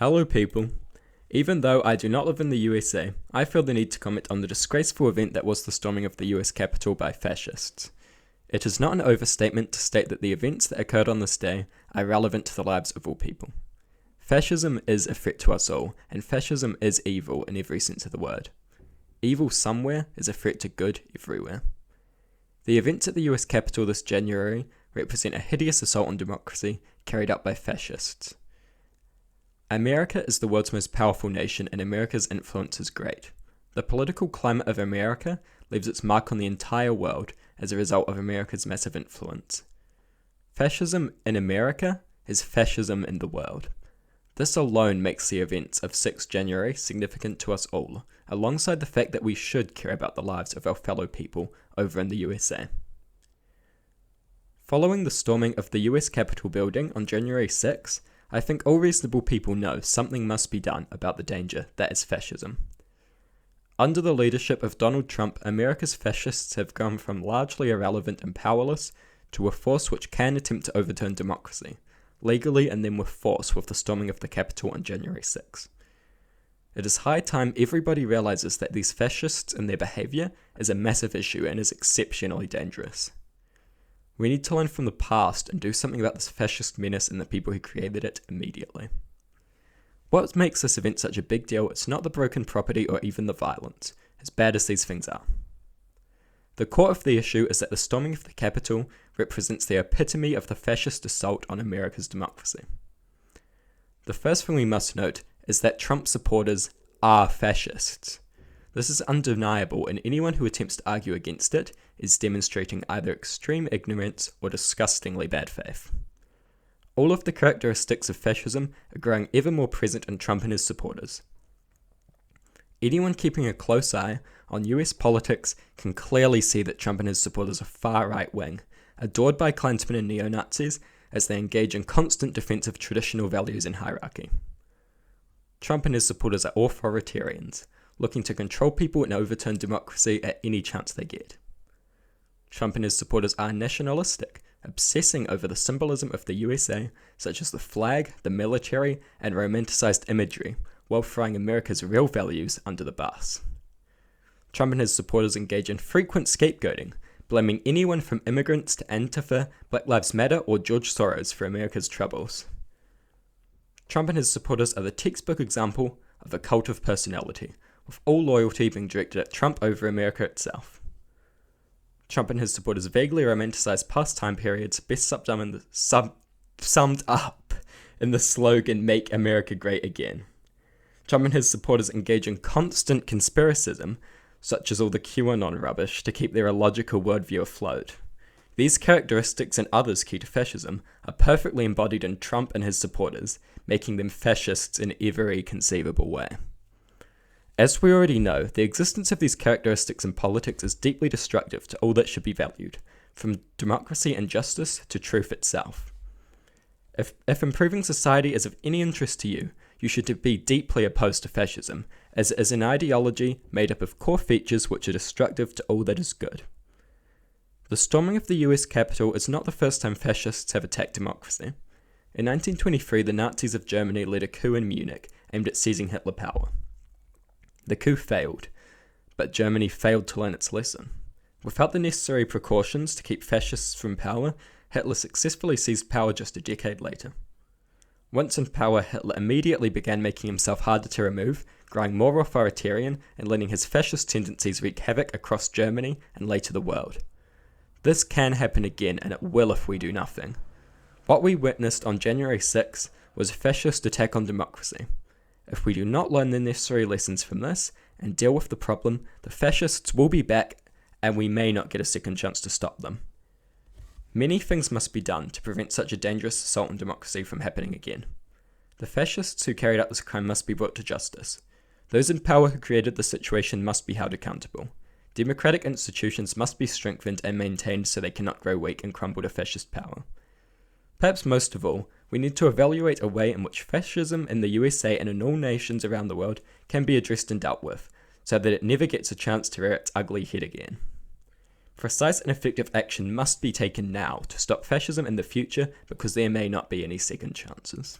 Hello people. Even though I do not live in the USA, I feel the need to comment on the disgraceful event that was the storming of the US Capitol by fascists. It is not an overstatement to state that the events that occurred on this day are relevant to the lives of all people. Fascism is a threat to us all, and fascism is evil in every sense of the word. Evil somewhere is a threat to good everywhere. The events at the US Capitol this January represent a hideous assault on democracy carried out by fascists. America is the world's most powerful nation, and America's influence is great. The political climate of America leaves its mark on the entire world as a result of America's massive influence. Fascism in America is fascism in the world. This alone makes the events of 6 January significant to us all, alongside the fact that we should care about the lives of our fellow people over in the USA. Following the storming of the US Capitol building on January 6, I think all reasonable people know something must be done about the danger that is fascism. Under the leadership of Donald Trump, America's fascists have gone from largely irrelevant and powerless to a force which can attempt to overturn democracy, legally and then with force with the storming of the Capitol on January 6. It is high time everybody realizes that these fascists and their behavior is a massive issue and is exceptionally dangerous. We need to learn from the past and do something about this fascist menace and the people who created it immediately. What makes this event such a big deal is not the broken property or even the violence, as bad as these things are. The core of the issue is that the storming of the Capitol represents the epitome of the fascist assault on America's democracy. The first thing we must note is that Trump supporters are fascists. This is undeniable, and anyone who attempts to argue against it is demonstrating either extreme ignorance or disgustingly bad faith. All of the characteristics of fascism are growing ever more present in Trump and his supporters. Anyone keeping a close eye on US politics can clearly see that Trump and his supporters are far right-wing, adored by Klansmen and neo-Nazis as they engage in constant defense of traditional values and hierarchy. Trump and his supporters are authoritarians, looking to control people and overturn democracy at any chance they get. Trump and his supporters are nationalistic, obsessing over the symbolism of the USA, such as the flag, the military, and romanticized imagery, while throwing America's real values under the bus. Trump and his supporters engage in frequent scapegoating, blaming anyone from immigrants to Antifa, Black Lives Matter, or George Soros for America's troubles. Trump and his supporters are the textbook example of a cult of personality, with all loyalty being directed at Trump over America itself. Trump and his supporters vaguely romanticize past time periods, best summed up in the slogan, "Make America Great Again." Trump and his supporters engage in constant conspiracism, such as all the QAnon rubbish, to keep their illogical worldview afloat. These characteristics and others key to fascism are perfectly embodied in Trump and his supporters, making them fascists in every conceivable way. As we already know, the existence of these characteristics in politics is deeply destructive to all that should be valued, from democracy and justice to truth itself. If improving society is of any interest to you, you should be deeply opposed to fascism, as it is an ideology made up of core features which are destructive to all that is good. The storming of the US Capitol is not the first time fascists have attacked democracy. In 1923, the Nazis of Germany led a coup in Munich aimed at seizing Hitler power. The coup failed, but Germany failed to learn its lesson. Without the necessary precautions to keep fascists from power, Hitler successfully seized power just a decade later. Once in power, Hitler immediately began making himself harder to remove, growing more authoritarian and letting his fascist tendencies wreak havoc across Germany and later the world. This can happen again, and it will if we do nothing. What we witnessed on January 6 was a fascist attack on democracy. If we do not learn the necessary lessons from this and deal with the problem, the fascists will be back and we may not get a second chance to stop them. Many things must be done to prevent such a dangerous assault on democracy from happening again. The fascists who carried out this crime must be brought to justice. Those in power who created the situation must be held accountable. Democratic institutions must be strengthened and maintained so they cannot grow weak and crumble to fascist power. Perhaps most of all, we need to evaluate a way in which fascism in the USA and in all nations around the world can be addressed and dealt with, so that it never gets a chance to rear its ugly head again. Precise and effective action must be taken now to stop fascism in the future, because there may not be any second chances.